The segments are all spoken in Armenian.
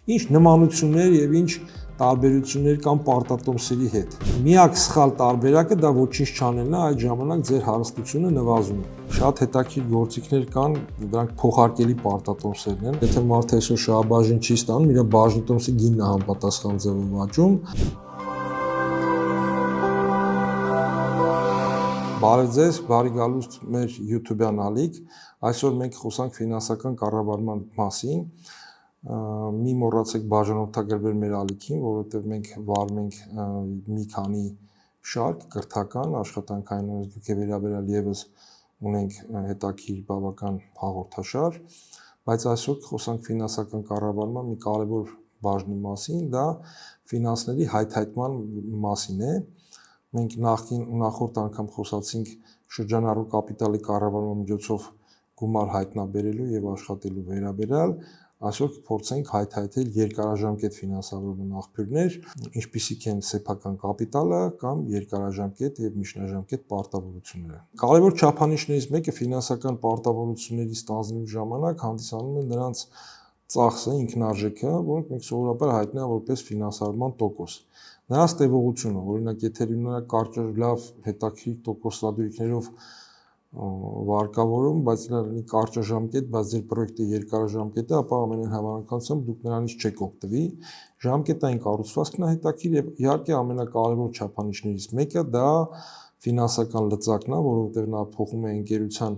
Ինչ նմանություններ եւ ինչ տարբերություններ կան պարտատոմսերի հետ։ Միակ սխալ տարբերակը դա ոչինչ չանելն է, այդ ժամանակ ձեր հարստությունը նվազում է։ Շատ հետաքրքիր գործիքներ կան, դրանք փոխարկելի պարտատոմսերն են։ Եթե մարդը այսօր շահաբաժին չի ստանում, իր բաժնետոմսի գինն է համապատասխան ձևով աճում։ Բարև ձեզ, բարի գալուստ մեր YouTube-յան ալիք։ Այսօր մենք խոսանք ֆինանսական կառավարման մասին։ Մի մոռացեք բաժանորդագրվել մեր ալիքին, որովհետև մենք վարում ենք մի քանի շարք կրթական, աշխատանքային օրենսգրքի վերաբերյալ եւս ունենք հետաքրքիր բավական հաղորդաշար, բայց այսօր խոսանք ֆինանսական կառավարման մի կարևոր բաժնի մասին, դա ֆինանսների հայթայթման մասին է։ Մենք նախորդ անգամ խոսացինք շրջանառու կապիտալի կառավարման միջոցով գումար հայտնաբերելու եւ աշխատելու վերաբերյալ, այսօր կփորձենք հայթայթել երկարաժամկետ ֆինանսավորման աղբյուրներ, ինչպիսիք են սեփական կապիտալը կամ երկարաժամկետ եւ միջնաժամկետ պարտավորությունները։ Կարևոր չափանիշներից մեկը ֆինանսական պարտավորությունների ստանձնելու ժամանակ հանդիսանում է նրանց ծախսը, ինքնարժեքը, որոնք մենք սովորաբար հայտնում ենք որպես ֆինանսավորման տոկոս։ Նրանց տևողությունը, օրինակ, եթե ունենաք կարճ լավ հետաքրքիր տոկոսադրույքներով վարկավորում, բայց նա լինի կարճաժամկետ, բայց ձեր պրոյեկտը երկարաժամկետ է, ապա ամենայն հավանականությամբ դուք նրանից չեք օգտվի։ Ժամկետային կառուցվածքն է հետաքրքիր եւ իհարկե ամենակարևոր չափանիշներից մեկը դա ֆինանսական լծակն է, որովհետեւ նա փոխում է ընկերության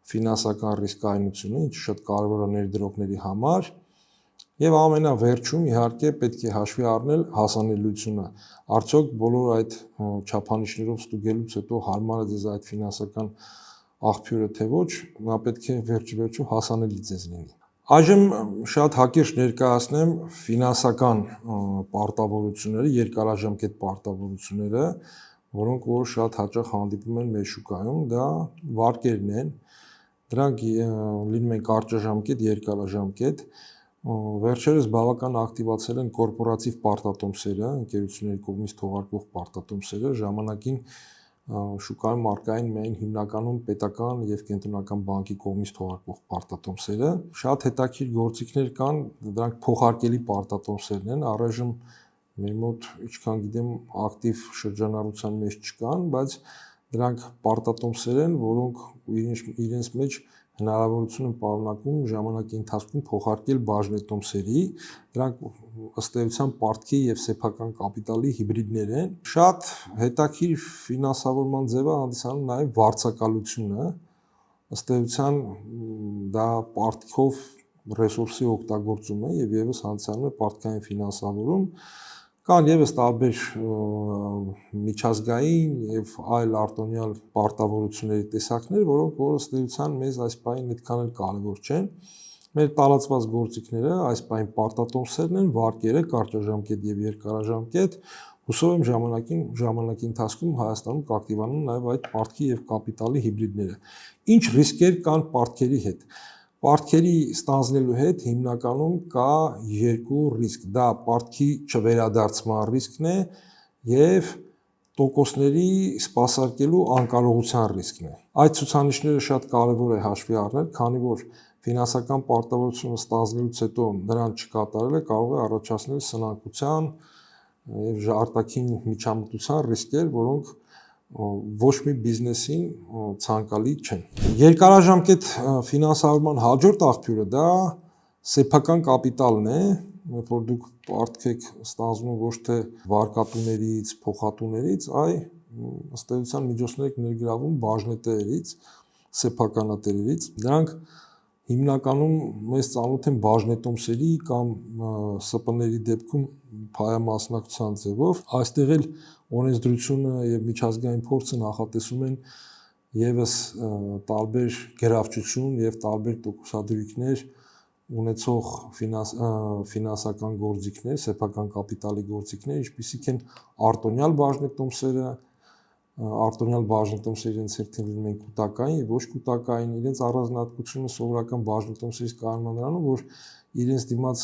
ֆինանսական ռիսկայնությունը, ինչը շատ կարևոր է ներդրողների համար։ Եվ ամենավերջում իհարկե պետք է հաշվի առնել հասանելիությունը։ Արդյոք բոլոր այդ չափանիշներով ստուգելուց հետո հարմար է ձեզ այդ ֆինանսական աղբյուրը թե ոչ, նա պետք է վերջիվերջո հասանելի ձեզ լինի։ Այժմ շատ հակիրճ ներկայացնեմ ֆինանսական պարտավորությունները, երկարաժամկետ պարտավորությունները, որոնք որ շատ հաճախ հանդիպում են մեր շուկայում, դա վարկերն են։ Դրանք լինում են կարճաժամկետ, երկարաժամկետ։ Վերջերս բավական ակտիվացել են կորպորատիվ պարտատոմսերը, ընկերությունների կողմից թողարկվող պարտատոմսերը, ժամանակին շուկայում առկային միայն հիմնականում պետական եւ կենտրոնական բանկի կողմից թողարկվող պարտատոմսերը։ Շատ հետաքրքիր գործիքներ կան, դրանք փոխարկելի պարտատոմսերն են, առայժմ մեր մոտ, ինչքան գիտեմ, ակտիվ շրջանառության մեջ չկան, բայց դրանք պարտատոմսեր են, որոնք իրենց մեջ հնարավորություն են պարունակում ժամանակի ընթացքում փոխարկել բաժնետոմսերի, դրանք ըստ էության պարտքի եւ սեփական կապիտալի հիբրիդներ են։ Շատ հետաքրքիր ֆինանսավորման ձև է հանդիսանում նաեւ վարձակալությունը, ըստ էության դա պարտքով ռեսուրսի օգտագործում է եւ եւս հանդիսանում է պարտքային ֆինանսավորում։ Կան եւս տարբեր միջազգային եւ այլ արտոնյալ պարտավորությունների տեսակներ, որոնք ըստ էության մեզ այս պահին այդքան էլ կարեւոր չեն։ Մեր տարածված գործիքները այս պահին պարտատոմսերն են, վարկերը, կարճաժամկետ եւ երկարաժամկետ։ Հուսով եմ ժամանակի ընթացքում Հայաստանում կակտիվանան նաեւ այդ պարտքի եւ կապիտալի հիբրիդները։ Ինչ ռիսկեր կան պարտքերի հետ։ Պարտքերի ստանձնելու հետ հիմնականում կա երկու ռիսկ։ Դա պարտքի չվերադարձման ռիսկն է եւ տոկոսների սպասարկելու անկարողության ռիսկն է։ Այդ ցուցանիշները շատ կարեւոր է հաշվի առնել, քանի որ ֆինանսական պարտավորությունը ստանձնելուց հետո նրան չկատարելը կարող է առաջացնել սնանկության եւ արտաքին միջամտության ռիսկեր, որոնք ոչ մի բիզնեսին ցանկալի չեն։ Երկարաժամկետ ֆինանսավորման հաջորդ աղբյուրը դա սեփական կապիտալն է, երբ որ դուք պարտք եք ստանձնում ոչ թե վարկատուներից, փոխատուներից, այլ ըստ էության միջոցներ եք ներգրավում բաժնետերերից, սեփականատերերից։ Դրանք հիմնականում մեզ ծանոթ են բաժնետոմսերի կամ ՍՊ-ների դեպքում փայամասնակցության ձևով։ Այստեղ էլ օրենսդրությունը եւ միջազգային փորձը նախատեսում են եւս տարբեր գրավչություն եւ տարբեր տոկոսադրույքներ ունեցող ֆինանսական գործիքներ, սեփական կապիտալի գործիքներ, ինչպիսիք են արտոնյալ բաժնետոմսերը, արտոնյալ բաժնետոմսերը իրենց հերթին լինում են կուտակային եւ ոչ կուտակային, իրենց առանձնահատկությունը սովորական բաժնետոմսերից կայանում է նրանում, որ իրենց դիմաց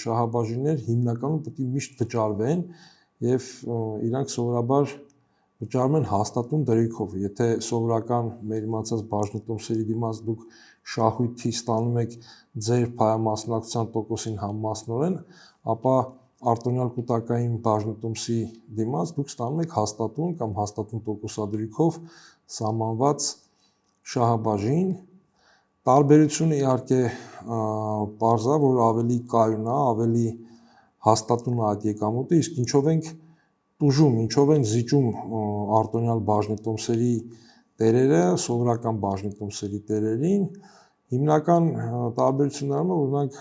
շահաբաժիններ հիմնականում պետք է միշտ վճարվեն եւ իրանք սովորաբար վճարում են հաստատուն դրույքով։ Եթե սովորական մեր իմացած բաժնետոմսերի դիմաց դուք շահույթի ստանում եք ձեր փայամասնակցության տոկոսին համամասնորեն, ապա արտոնյալ կուտակային բաժնետոմսի դիմաց դուք ստանում եք հաստատուն կամ հաստատուն տոկոսադրույքով սահմանված շահաբաժին։ Տարբերությունը իհարկե պարզ է, որ ավելի կայուն է, ավելի հաստատուն է այդ եկամուտը, իսկ ինչով ենք տուժում, ինչով են զիջում արտոնյալ բաժնետոմսերի տերերը սովորական բաժնետոմսերի տերերին, հիմնական տարբերությունն է, որ նրանք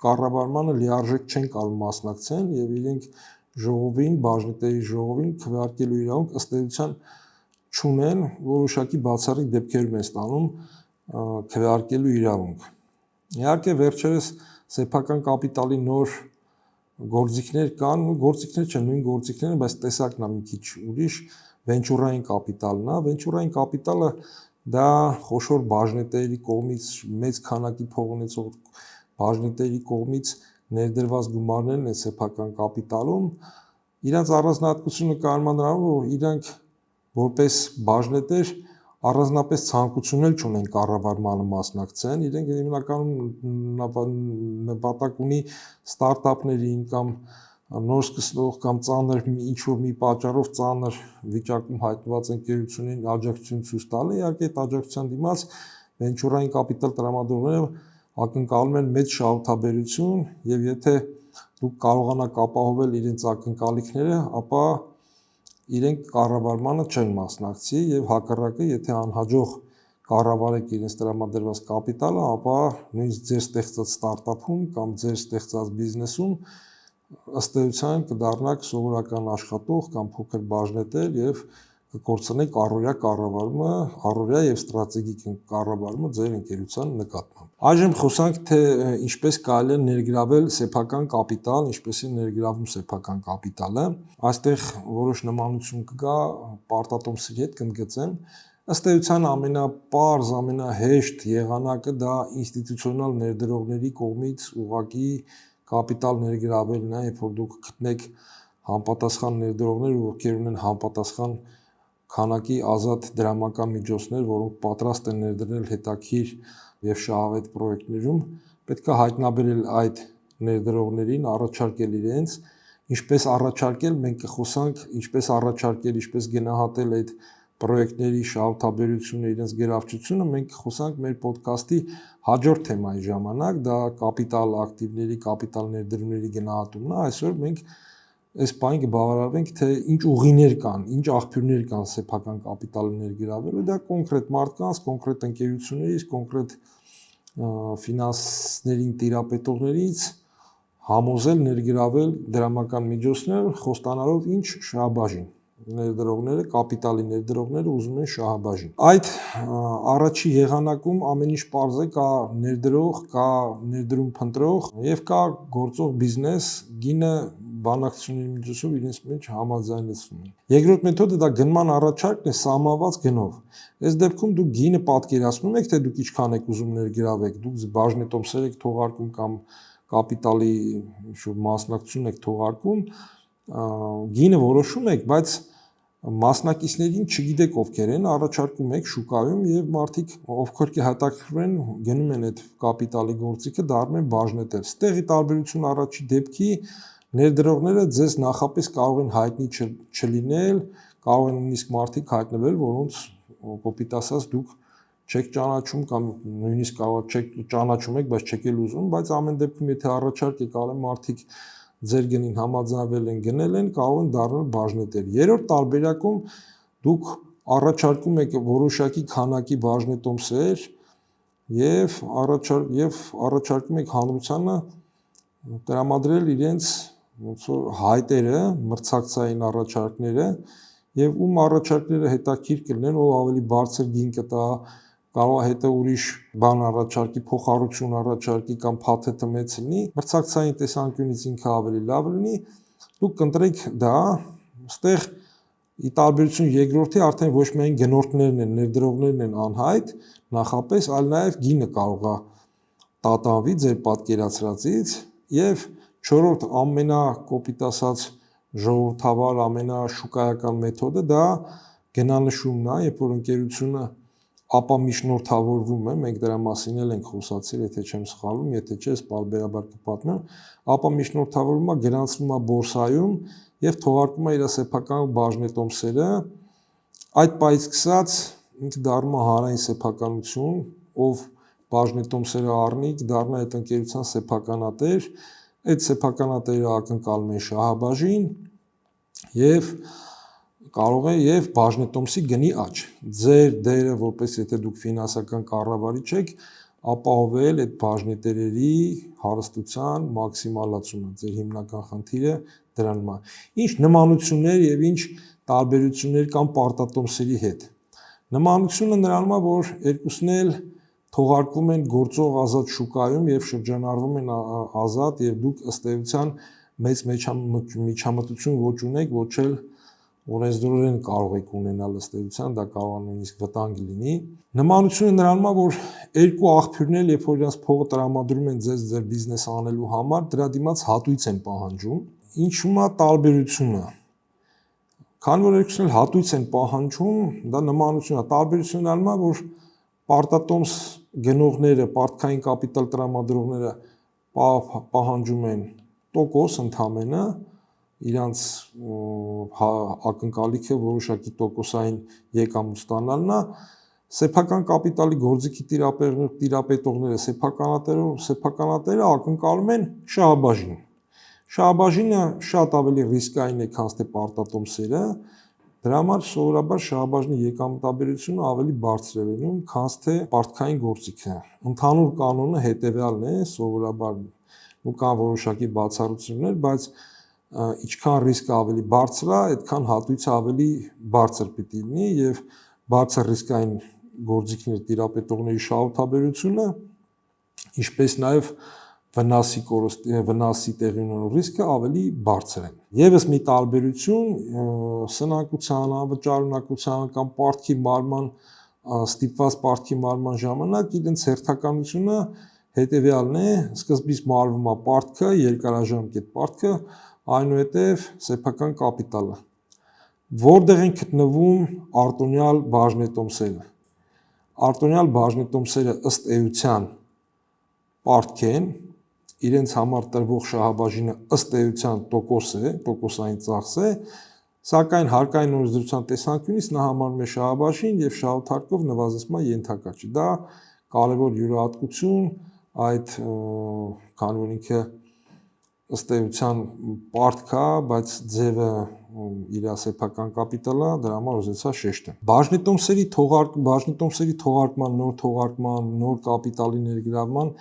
կառավարմանը լիարժեք չեն կարող մասնակցեն եւ իրենք ժողովին, բաժնետերի ժողովին քվեարկելու իրավունք ըստ էության չունեն, որոշակի բացառիկ դեպքերում են ստանում քվեարկելու իրավունք։ Իհարկե վերջերս սեփական կապիտալի նոր գործիքներ կան, գործիքներ չեն, նույն գործիքներ են, բայց տեսակն է մի քիչ ուրիշ, վենչուրային կապիտալն է։ Վենչուրային կապիտալը դա խոշոր բաժնետերի կողմից, մեծ քանակի փող ունեցող բաժնետերի կողմից ներդրված գումարներն են սեփական կապիտալում։ Իրանց առանձնահատկությունը կայանում է նրանում, որ իրանք որպես բաժնետեր առանձնապես ցանկություն էլ չունեն կառավարմանը մասնակցեն, իրենք հիմնականում նպատակ ունի ստարտափներին կամ նոր սկսվող կամ ծանր ինչ-որ մի պատճառով ծանր վիճակում հայտնված ընկերություններին աջակցություն ցույց տալը, իհարկե այդ աջակցության դիմաց վենչուրային կապիտալ տրամադրողները ակնկալում են մեծ շահութաբերություն, եւ եթե դուք կարողանաք ապահովել իրենց ակնկալիքները, ապա իրենք կառավարմանը չեն մասնակցի եւ հակառակը, եթե անհաջող կառավարեք իրենց տրամադրված կապիտալը, ապա նույնիսկ ձեր ստեղծած ստարտափում կամ ձեր ստեղծած բիզնեսում ըստ էության կդառնաք սովորական աշխատող կամ փոքր բաժնետեր եւ կկորցնեք առօրյա կառավարումը, առօրյա եւ ստրատեգիկ կառավարումը ձեր ընկերության նկատմամբ։ Այժմ խոսանք, թե ինչպես կարելի է ներգրավել սեփական կապիտալ, ինչպես է ներգրավում սեփական կապիտալը։ Այստեղ որոշ նմանություն կգա պարտատոմսերի հետ կընդգծեմ։ Ըստ էության ամենապարզ, ամենահեշտ եղանակը դա ինստիտուցիոնալ ներդրողների կողմից ուղղակի կապիտալ ներգրավելն է, երբ որ դուք գտնեք համապատասխան ներդրողներ, ովքեր ունեն համապատասխան քանակի ազատ դրամական միջոցներ, որոնք պատրաստ են ներդրել հետաքրքիր եւ շահավետ պրոյեկտներում, պետք է հայտնաբերել այդ ներդրողներին, առաջարկել իրենց, ինչպես առաջարկել, մենք կխոսանք, ինչպես առաջարկել, ինչպես գնահատել այդ պրոյեկտների շահութաբերությունը, իրենց գերավչությունը, մենք կխոսանք մեր ոդքասթի հաջորդ թեմայի ժամանակ, դա կապիտալ ակտիվների, կապիտալ ներդրումների գնահատումն է։ Այսօր մենք այս բանը կբավարարվենք, թե ինչ ուղիներ կան, ինչ աղբյուրներ կան սեփական կապիտալը ներգրավելու, դա կոնկրետ մարդկանց, կոնկրետ ընկերություններից, կոնկրետ ֆինանսներին տիրապետողներից համոզել ներգրավել դրամական միջոցներ, խոստանալով ինչ շահաբաժին։ Ներդրողները, կապիտալի ներդրողները ուզում են շահաբաժին։ Այդ առաջի եղանակում ամեն ինչ պարզ է, կա ներդրող, կա ներդրում փնտրող եւ կա գործող բիզնես, գինը բանակցությունների միջոցով իրենց մեջ համաձայնեցնում են։ Երկրորդ մեթոդը դա գնման առաջարկն է սահմանված գնով։ Այս դեպքում դուք գինը պատկերացնում եք, թե դուք ինչքան եք ուզում ներգրավեք, դուք բաժնետոմսեր եք թողարկում կամ կապիտալի ինչ-որ մասնակցություն եք թողարկում, գինը որոշում եք, բայց մասնակիցներին չգիտեք ովքեր են, առաջարկում եք շուկայում եւ մարդիկ ովքեր կհետաքրքրվեն, գնում են այդ կապիտալի գործիքը, դառնում են բաժնետեր։ Ստեղի տարբերություն առաջի դեպքի ներդրողները ձեզ նախապես կարող են հայտնի չլինել, կարող են նույնիսկ մարդիկ հայտնվել, որոնց կոպիտ ասած դուք չեք ճանաչում կամ նույնիսկ կարող չեք ճանաչում եք, բայց չեք էլ ուզում, բայց ամեն դեպքում եթե առաջարկ եք արել, մարդիկ ձեր գնին համաձայնվել են, գնել են, կարող են դառնալ բաժնետեր։ Երրորդ տարբերակում դուք առաջարկում եք որոշակի քանակի բաժնետոմսեր եւ առաջարկում եք հանրությանը տրամադրել իրենց ոնց որ հայտերը, մրցակցային առաջարկները եւ ում առաջարկները հետաքրքիր կլինեն, ով ավելի բարձր գին կտա, կարող է հետո ուրիշ բան առաջարկի, փոխառություն առաջարկի կամ փաթեթը մեծ լինի, մրցակցային տեսանկյունից ինքը ավելի լավ լինի, դուք կընտրեք դա, այստեղ ի տարբերություն երկրորդի արդեն ոչ միայն գնորդներն են, ներդրողներն են անհայտ նախապես, այլ նաև գինը կարող է տատանվի ձեր պատկերացրածից եւ չորրորդ ամենակոպիտ ասած ժողովրդավար ամենաշուկայական մեթոդը դա գնանշումն է, երբ որ ընկերությունը ապամիջնորդավորվում է, մենք դրա մասին էլ ենք խոսացել, եթե չեմ սխալվում, եթե չէ, պարբերաբար կպատմեմ, ապամիջնորդավորվում է, գրանցվում է բորսայում եւ թողարկվում է իր սեփական բաժնետոմսերը, այդ պայից սկսած ինքը դառնում է հանրային սեփականություն, ով բաժնետոմսերը առնի, դառնա այդ ընկերության սեփականատեր, այդ սեփականատերը ակնկալում են շահաբաժին եւ կարող է եւ բաժնետոմսի գնի աճ։ Ձեր դերը, որպես եթե դուք ֆինանսական կառավարիչ եք, ապահովել այդ բաժնետերերի հարստության մաքսիմալացումը։ Ձեր հիմնական խնդիրը դրանում է։ Ինչ նմանություններ եւ ինչ տարբերություններ կան պարտատոմսերի հետ։ Նմանությունը նրանում է, որ երկուսն էլ թողարկվում են գործող ազատ շուկայում եւ շրջանառվում են ազատ եւ դուք ըստ էության մեծ միջամտություն ոչ ունեք, ոչ էլ օրենսդրորեն կարող եք ունենալ ըստ էության, դա կարող է նույնիսկ վտանգ լինի։ Նմանությունը նրանում է, որ երկու աղբյուրներ, երբ որ իրենց փողը տրամադրում են ձեր բիզնես անելու համար, դրա դիմաց հատույց են պահանջում։ Ինչու՞մ է տարբերությունը։ Քանի որ երկուսն էլ հատույց են պահանջում, դա նմանություն է։ Տարբերությունը նրանում է, որ պարտատոմս գնողները, պարտքային կապիտալ տրամադրողները պահանջում են տոկոս ընդամենը, իրանց ակնկալիքը որոշակի տոկոսային եկամուտ ստանալն է, սեփական կապիտալի գործիքի տիրապետողները, սեփականատերը ակնկալում են շահաբաժին։ Շահաբաժինը շատ ավելի ռիսկային է, քան թե պարտատոմսերը, դրա համար սովորաբար շահաբաժնի եկամտաբերությունը ավելի բարձր է լինում, քան թե պարտքային գործիքը։ Ընդհանուր կանոնը հետևյալն է, սովորաբար ու կան որոշակի բացառություններ, բայց ինչքան ռիսկը ավելի բարձր է, այդքան հատույցը ավելի բարձր պիտի լինի եւ բարձր ռիսկային գործիքներ տիրապետողների շահութաբերությունը, ինչպես նաեւ վնասի տեղի ունենալու ռիսկը ավելի բարձր են։ Եվս մի տարբերություն սնանկության, անվճարունակության կամ պարտքի մարման ստիպված պարտքի մարման ժամանակ իրենց հերթականությունը հետևյալն է, սկզբից մարվում է պարտքը, երկարաժամկետ պարտքը, այնուհետև սեփական կապիտալը։ Որտեղ են գտնվում արտոնյալ բաժնետոմսերը։ Արտոնյալ բաժնետոմսերը ըստ էության պարտք են, իրենց համար տրվող շահաբաժինը ըստ էության տոկոս է, տոկոսային ծախս է, սակայն հարկային օրենսդրության տեսանկյունից նա համարվում է շահաբաժին եւ շահութարկով նվազեցման ենթակա չի։ Դա կարևոր յուրահատկություն, այդ քանի որ ինքը ըստ էության պարտք է, բայց ձևը իր սեփական կապիտալը, դրա համար ուզեցա շեշտեմ։ Բաժնետոմսերի թողարկման, նոր թողարկման, նոր կապիտալի ներգրավման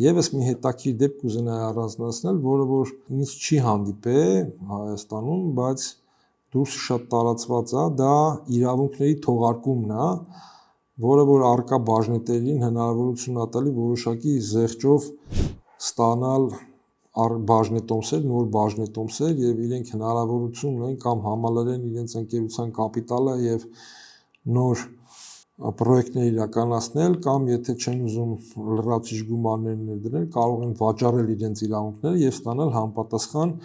եւս մի հետաքրքիր դեպք կուզենայի առանձնացնել, որը որ ինձ չի հանդիպել Հայաստանում, բայց դուրս շատ տարածված է, դա իրավունքների թողարկումն է, որը որ առկա բաժնետերին հնարավորություն է տալի որոշակի զեղչով ստանալ բաժնետոմսեր, նոր բաժնետոմսեր եւ իրենք հնարավորություն ունեն կամ համալրեն իրենց ընկերության կապիտալը եւ նոր պրոյեկտներ իրականացնել կամ եթե չեն ուզում լրացուցիչ գումարներ ներդրել, կարող են վաճառել իրենց իրավունքները եւ ստանալ համապատասխան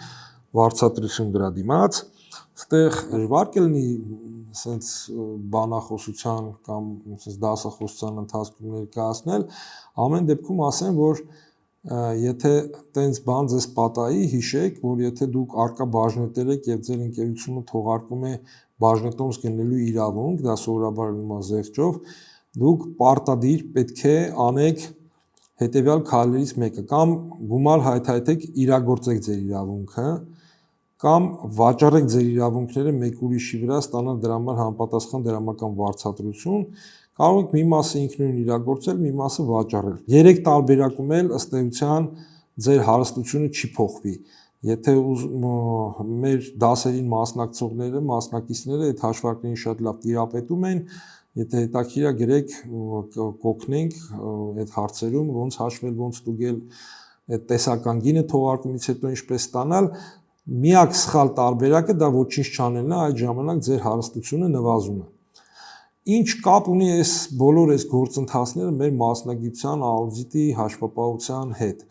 վարձատրություն դրա դիմաց։ Այստեղ դժվար կլինի sense բանախոսության կամ sense դասախոսության ընթացքում ներկայացնել, ամեն դեպքում ասեմ, որ եթե տենց բան ձեզ պատահի, հիշեք, որ եթե դուք առկա բաժնետեր եք եւ ձեր ընկերությունը թողարկում է բաժնետոմս գնելու իրավունք, դա սովորաբար լինում է զեղչով, դուք պարտադիր պետք է անեք հետեւյալ քայլերից մեկը, կամ գումար հայթայթեք իրագործեք ձեր իրավունքը, կամ վաճառեք ձեր իրավունքները մեկ ուրիշի վրա, ստանալ դրա համար համապատասխան դրամական վարձատրություն, կարող եք մի մասը ինքնուրույն իրագործել, մի մասը վաճառել։ Երեք տարբերակում էլ ըստ էության ձեր հարստությունը չի փոխվի։ Եթե մեր դասերին մասնակցողները, մասնակիցները այդ հաշվարկներին շատ լավ տիրապետում են, եթե հետաքրքիր է գրեք, կօգնենք այդ հարցերում, ոնց հաշվել, ոնց ստուգել այդ տեսական գինը թողարկումից հետո ինչպես ստանալ, միակ սխալ տարբերակը դա ոչինչ չանելն է, այդ ժամանակ ձեր հարստությունը նվազում է։ Ինչ կապ ունի այս բոլոր այս գործընթացները մեր մասնագիտության աուդիտի հաշվապահության հետ։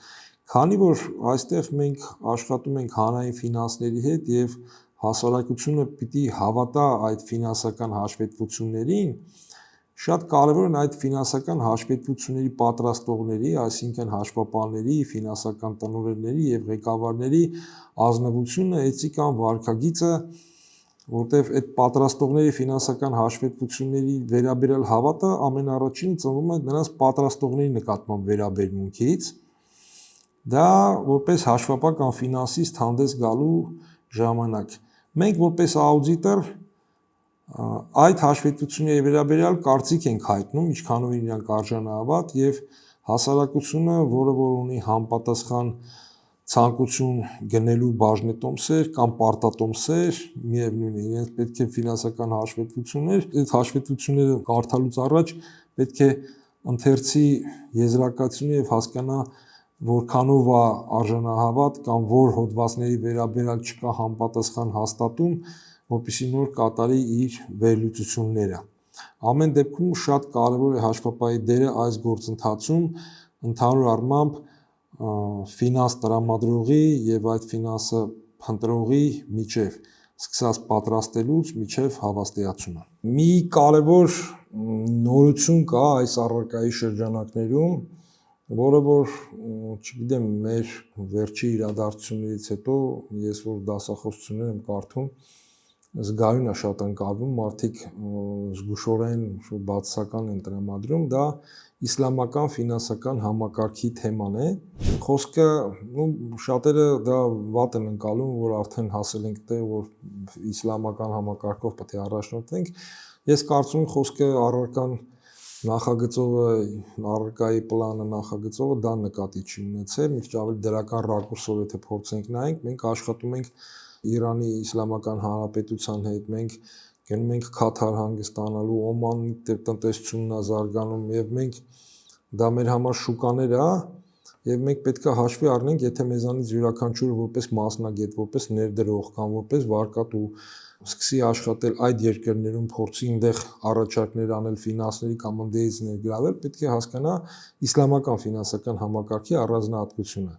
Քանի որ այստեղ մենք աշխատում ենք հանրային ֆինանսների հետ եւ հասարակությունը պիտի հավատա այդ ֆինանսական հաշվետվություններին, շատ կարևոր են այդ ֆինանսական հաշվետվությունների պատրաստողների, այսինքն հաշվապահների, ֆինանսական տնօրենների եւ ղեկավարների ազնվությունը, էթիկան, վարքագիծը, որտեղ այդ պատրաստողների ֆինանսական հաշվետվությունների վերաբերյալ հավատը ամենառաջին ծնվում է նրանց պատրաստողների նկատմամբ վերաբերմունքից, դա որպես հաշվապահ կամ ֆինանսիստ հանդես գալու ժամանակ։ Մենք որպես աուդիտոր այդ հաշվետվությունների վերաբերյալ կարծիք ենք հայտնում, ինչքանով իրանք արժանահավատ եւ հասարակությունը, որը որ ունի համապատասխան ցանկություն գնելու բաժնետոմսեր կամ պարտատոմսեր, միևնույն է, իրենց պետք է ֆինանսական հաշվետվություններ, այդ հաշվետվությունները կարդալուց առաջ պետք է ընթերցի եզրակացությունը եւ հասկանա որքանով է արժանահավատ կամ որ հոդվածների վերաբերյալ չկա համապատասխան հաստատում, որպեսզի նոր կատարի իր վերլուծությունները։ Ամեն դեպքում շատ կարևոր է հաշվապահի դերը այս գործընթացում, ընդհանուր առմամբ ֆինանս տրամադրողի եւ այդ ֆինանսը փնտրողի միջև, սկսած պատրաստելուց մինչև հավաստիացումը։ Մի կարևոր նորություն կա այս առարկայի շրջանակներում, որը որ, չգիտեմ, մեր վերջի իրադարձություններից հետո ես որ դասախոսություններ եմ կարդում, զգայուն է շատ ընկալվում, մարդիկ զգուշորեն բացասական են տրամադրում, դա իսլամական ֆինանսական համակարգի թեման է։ Խոսքը, շատերը դա վատ են ընկալում, որ արդեն հասել ենք տեղ, որ իսլամական համակարգով պետք է առաջնորդվենք։ Ես կարծում եմ խոսքը առարկան նախագծողը, առարկայի պլանը նախագծողը դա նկատի չի ունեցել, մի քիչ ավելի դրական ռակուրսով եթե փորձենք նայենք, մենք աշխատում ենք Իրանի Իսլամական Հանրապետության հետ, մենք գնում ենք Քաթար հանգստանալու, Օմանի տնտեսությունն է զարգանում եւ մենք դա մեր համար շուկաներ է եւ մենք պետք է հաշվի առնենք, եթե մեզանից յուրաքանչյուրը որպես մասնագետ, որպես ներդրող կամ որպես վարկատու սկսի աշխատել այդ երկրներում, փորձի այնտեղ առաջարկներ անել ֆինանսների կամ ընդդեից ներգրավել, պետք է հասկանա իսլամական ֆինանսական համակարգի առանձնահատկությունը։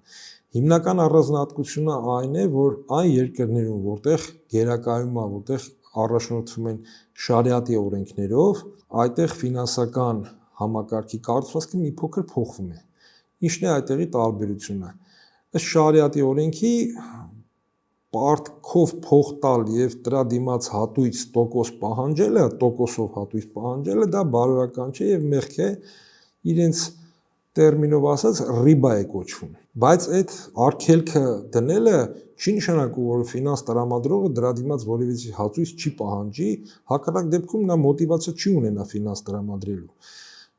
Հիմնական առանձնահատկությունը այն է, որ այն երկրներում, որտեղ գերակայում է, որտեղ առաջնորդվում են շարիաթի օրենքներով, այդտեղ ֆինանսական համակարգի կառուցվածքը մի փոքր փոխվում է։ Ինչն է այդտեղի տարբերությունը։ Ըստ շարիաթի օրենքի պարտքով փող տալ եւ դրա դիմաց հատույց տոկոս պահանջելը, տոկոսով հատույց պահանջելը դա բարոյական չէ եւ մեղք է, իրենց տերմինով ասած ռիբա է կոչվում։ Բայց այդ արգելքը դնելը չի նշանակում, որ ֆինանս տրամադրողը դրա դիմաց որևիցե հատույց չի պահանջի, հակառակ դեպքում նա մոտիվացիա չի ունենա ֆինանս տրամադրելու։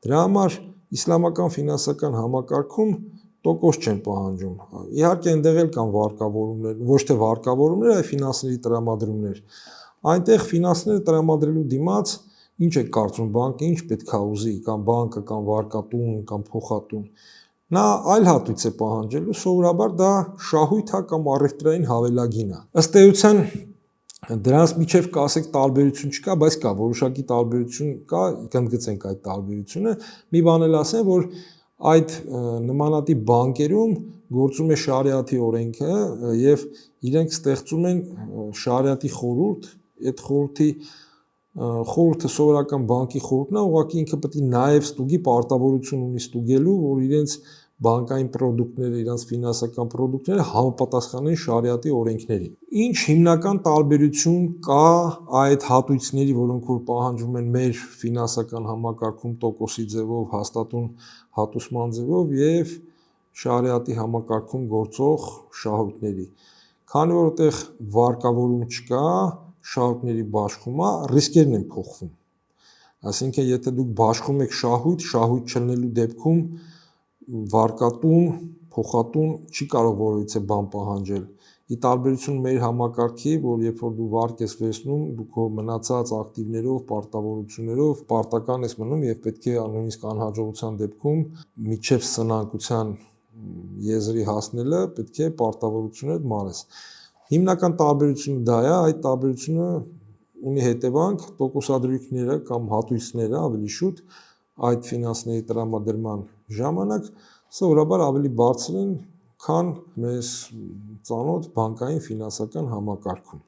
Դրա համար իսլամական ֆինանսական համակարգում տոկոս չեն պահանջում։ Իհարկե այնտեղ էլ կան վարկավորումներ, ոչ թե վարկավորումներ, այլ ֆինանսների տրամադրումներ։ Այնտեղ ֆինանսները տրամադրելու դիմաց ինչ է կարծում, բանկը ինչ պետք է ուզի, կամ բանկը, կամ վարկատուն, կամ փոխատուն։ Նա այլ հատույց է պահանջելու, սովորաբար դա շահույթ է կամ առևտրային հավելագին է։ Ըստ էության դրանց միջև կասեք տարբերություն չկա, բայց կա որոշակի տարբերություն կա, կընդգծենք այդ տարբերությունը։ Մի բան էլ ասեմ, որ այդ նմանատիպ բանկերում գործում է շարիաթի օրենքը եւ իրենք ստեղծում են շարիաթի խորհուրդ, այդ խորհուրդը սովորական բանկի խորհուրդն է, ուղղակի ինքը պետք է նաեւ ստուգի պարտավորություն ունի ստուգելու, որ իրենց բանկային պրոդուկտները, իրենց ֆինանսական պրոդուկտները համապատասխանեն շարիաթի օրենքներին։ Ինչ հիմնական տարբերություն կա այդ հատույցների, որոնք որ պահանջվում են մեր ֆինանսական համակարգում տոկոսի ձևով, հաստատուն հատուցման ձևով եւ շարիաթի համակարգում գործող շահույթների։ Քանի որ այդտեղ վարկավորում չկա, շահույթների բաշխում է, ռիսկերն են փոխվում։ Այսինքն, եթե դուք բաշխում եք շահույթ չլինելու դեպքում վարկատուն, փոխատուն չի կարող որևիցե բան պահանջել։ Ի տարբերություն մեր համակարգի, որ երբ որ դու վարկ ես վերցնում, դու քո մնացած ակտիվներով, պարտավորություններով պարտական ես մնում եւ պետք է նույնիսկ անհաջողության դեպքում միջև սնանկության եզրի հասնելը պետք է պարտավորությունները մարես։ Հիմնական տարբերությունը դա է, այդ տարբերությունը ունի հետևանք, տոկոսադրույքները կամ հատույցները ավելի շուտ այդ ֆինանսների տրամադրման ժամանակ սովորաբար ավելի բարձր են, քան մեզ ծանոթ բանկային ֆինանսական համակարգում։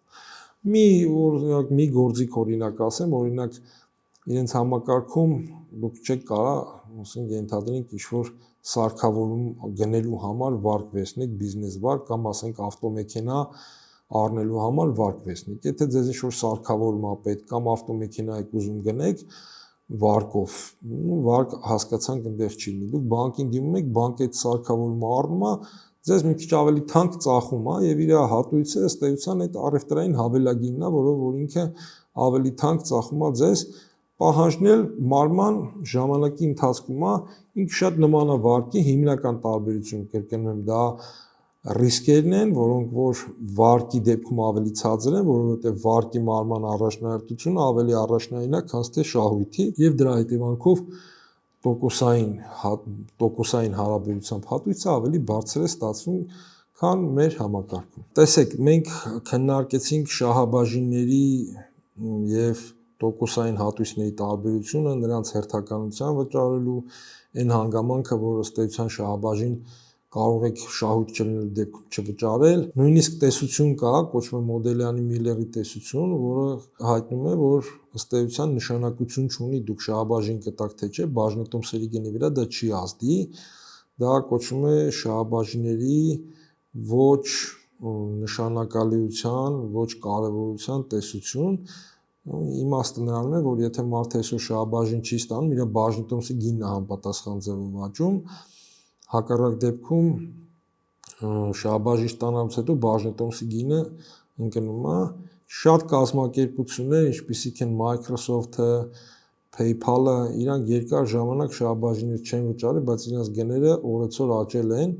Մի գործիք օրինակ ասեմ, օրինակ իրենց համակարգում դուք չեք կարող, ասենք ենթադրենք ինչ-որ սարքավորում գնելու համար վարկ վերցնեք, բիզնես վարկ կամ ասենք ավտոմեքենա առնելու համար վարկ վերցնեք։ Եթե ձեզ ինչ-որ սարքավորում է պետք կամ ավտոմեքենա եք ուզում գնեք վարկով, վարկ հասկացանք այնտեղ չի լինի։ Դուք բանկին դիմում եք, բանկը այդ սարքավորումը առնում է, ձեզ մի քիչ ավելի թանկ ծախում է եւ իր հատույցը ըստ էության այդ առևտրային հավելագինն է, որ ինքը ավելի թանկ ծախում է ձեզ, պահանջնել մարման ժամանակի ընթացքում է, ինքը շատ նման է վարկի, հիմնական տարբերությունը կրկնում եմ դա ռիսկերն են, որոնք որ վարկի դեպքում ավելի ցածր են, որովհետեւ վարկի մարման առաջնահերթությունը ավելի առաջնային է, քան թե շահույթի եւ դրա հետևանքով տոկոսային հարաբերությամբ հատույցը ավելի բարձր է ստացվում, քան մեր համակարգում։ Տեսեք, մենք քննարկեցինք շահաբաժինների եւ տոկոսային հատույցների տարբերությունը, նրանց հերթականության վճարելու այն հանգամանքը, որ ըստ էության շահաբաժին կարող եք շահույթ չլինելու դեպքում չվճարել, նույնիսկ տեսություն կա, կոչվում է Մոդելյանի Միլլերի տեսություն, որը հայտնում է, որ ըստ էության նշանակություն չունի դուք շահաբաժին կտաք թե չէ, բաժնետոմսերի գնի վրա դա չի ազդի, դա կոչվում է շահաբաժինների ոչ նշանակալիության, ոչ կարևորության տեսություն, իմաստը նրանում է, որ եթե մարդը այսօր շահաբաժին չի ստանում, իր բաժնետոմսի գինն է համապատասխան ձևով աճում, հակառակ դեպքում շահաբաժին ստանալուց հետո բաժնետոմսի գինը ընկնում է, շատ կազմակերպություններ, ինչպիսիք են Microsoft-ը, PayPal-ը, իրանք երկար ժամանակ շահաբաժիններ չեն վճարել, բայց իրենց գները օրեցօր աճել են,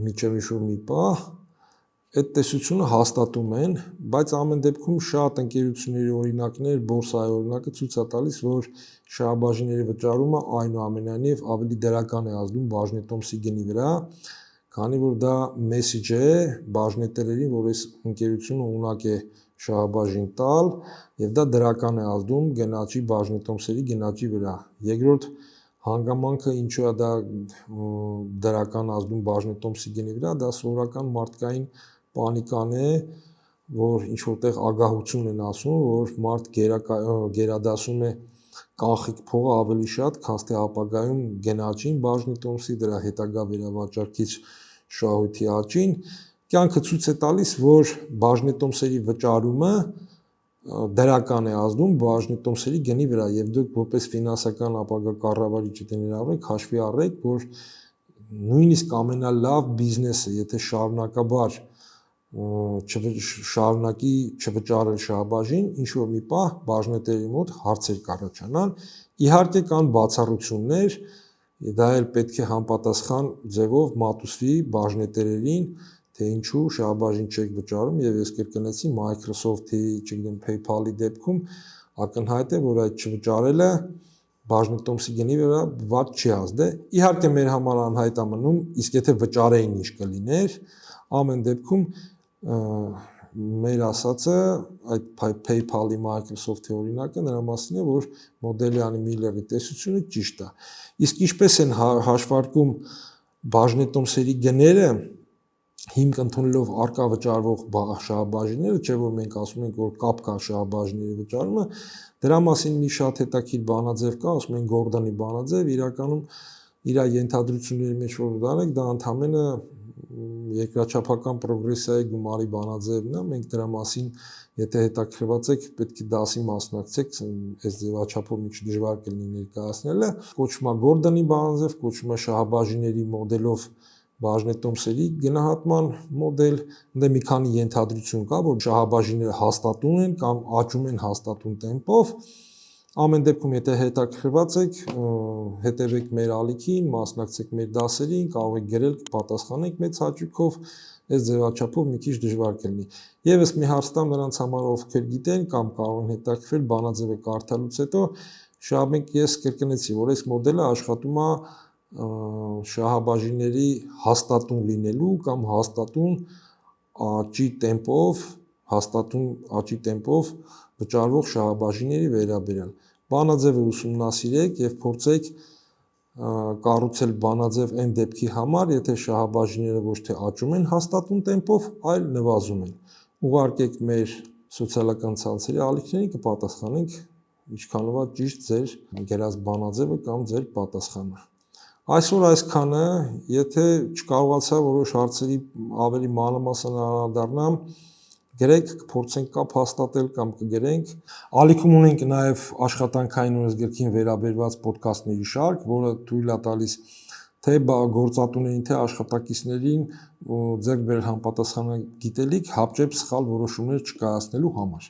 մինչև ինչ-որ մի պահ, այդ տեսությունը հաստատում են, բայց ամեն դեպքում շատ ընկերությունների օրինակներ, բորսայի օրինակը ցույց է տալիս, որ շահաբաժինների վճարումը այնուամենայնիվ ավելի դրական է ազդում բաժնետոմսի գնի վրա, քանի որ դա մեսիջ է բաժնետերերին, որ այս ընկերությունը ունակ է շահաբաժին տալ, եւ դա դրական է ազդում գնաճի բաժնետոմսերի գնաճի վրա։ Երկրորդ հանգամանքը ինչու է դա դրական ազդում բաժնետոմսի գնի վրա, դա սովորական մարդկային պանիկան է, որ ինչ որտեղ ագահություն են ասում, որ մարդ գերադասում է կանխիկ փողը ավելի շատ, քան թե ապագայում գնաճին բաժնետոմսի դրա հետագա վերավաճառքից շահույթի աճին, կյանքը ցույց է տալիս, որ բաժնետոմսերի վճարումը դրական է ազդում բաժնետոմսերի գնի վրա եւ դուք որպես ֆինանսական ապագա կառավարիչ ներառեք, հաշվի առեք, որ նույնիսկ ամենալավ բիզնեսը, եթե շարունակաբար շարունակի չվճարել շահաբաժին, ինչ որ մի պահ բաժնետերի մոտ հարցեր կառաջանան, իհարկե կան բացառություններ, դա էլ պետք է համապատասխան ձևով մատուցվի բաժնետերերին, թե ինչու շահաբաժին չեք վճարում եւ ես կրկնեցի Microsoft-ի, չգիտեմ, PayPal-ի դեպքում ակնհայտ է, որ այդ չվճարելը բաժնետոմսի գնի վրա վատ չի ազդե։ Իհարկե մեր համար անհայտ է մնում, իսկ եթե վճարեին ինչ կլիներ, ամեն դեպքում մեր ասածը այդ PayPal-ի Microsoft-ի օրինակը նրա մասին է, որ Մոդելյանի Միլլերի տեսությունը ճիշտ է։ Իսկ ինչպես են հաշվարկում բաժնետոմսերի գները, հիմք ընդունելով արկա վճարվող շահաբաժինները, չէ՞ որ մենք ասում ենք, որ կապ կա շահաբաժինների վճարումը, դրա մասին մի շատ հետաքրքիր բանաձև կա, ասում են Գորդոնի բանաձև, իրականում իր ենթադրությունների մեջ որ դարեք, դա ընդհանրապես երկրաչափական պրոգրեսիայի գումարի բանաձևն է, մենք դրա մասին, եթե հետաքրքրված եք, պետք է դասի մասնակցեք, այս ձևաչափով մի քիչ դժվար կլինի ներկայացնելը, կոչվում է Գորդոնի բանաձև, կոչվում է շահաբաժինների մոդելով բաժնետոմսերի գնահատման մոդել, այնտեղ մի քանի ենթադրություն կա, որ շահաբաժինները հաստատուն են կամ աճում են հաստատուն տեմպով, ամեն դեպքում եթե հետաքրքրված եք, հետևեք մեր ալիքին, մասնակցեք մեր դասերին, կարող եք գրել, կպատասխանենք մեծ հաճույքով, այս ձևաչափով մի քիչ դժվար կլինի։ Եվս մի հարց տամ նրանց համար, ովքեր գիտեն կամ կարող են հետաքրքրել բանաձևը կարդալուց հետո, շատ մեկ ես կրկնեցի, որ այս մոդելը աշխատում է շահաբաժինների հաստատուն լինելու կամ հաստատուն աճի տեմպով վճարվող շահաբաժինների վերաբերյալ։ Բանաձևը ուսումնասիրեք եւ փորձեք կառուցել բանաձև այն դեպքի համար, եթե շահաբաժինները ոչ թե աճում են հաստատուն տեմպով, այլ նվազում են։ ուղարկեք մեր սոցիալական ցանցերի ալիքներին, կպատասխանենք ինչքանով է ճիշտ ձեր գրած բանաձևը կամ ձեր պատասխանը։ Այսօր այսքանը, եթե չկարողացա որոշ հարցերի ավելի մանրամասն անդրադառնամ, գրեք, կփորձենք կապ հաստատել կամ կգրենք։ Ալիքում ունենք նաև աշխատանքային օրենսգրքին վերաբերված ոդքասթների շարք, որը թույլ է տալիս թե գործատուներին, թե աշխատակիցներին ձեռք բերել համապատասխան գիտելիք հապճեպ սխալ որոշումներ չկայացնելու համար։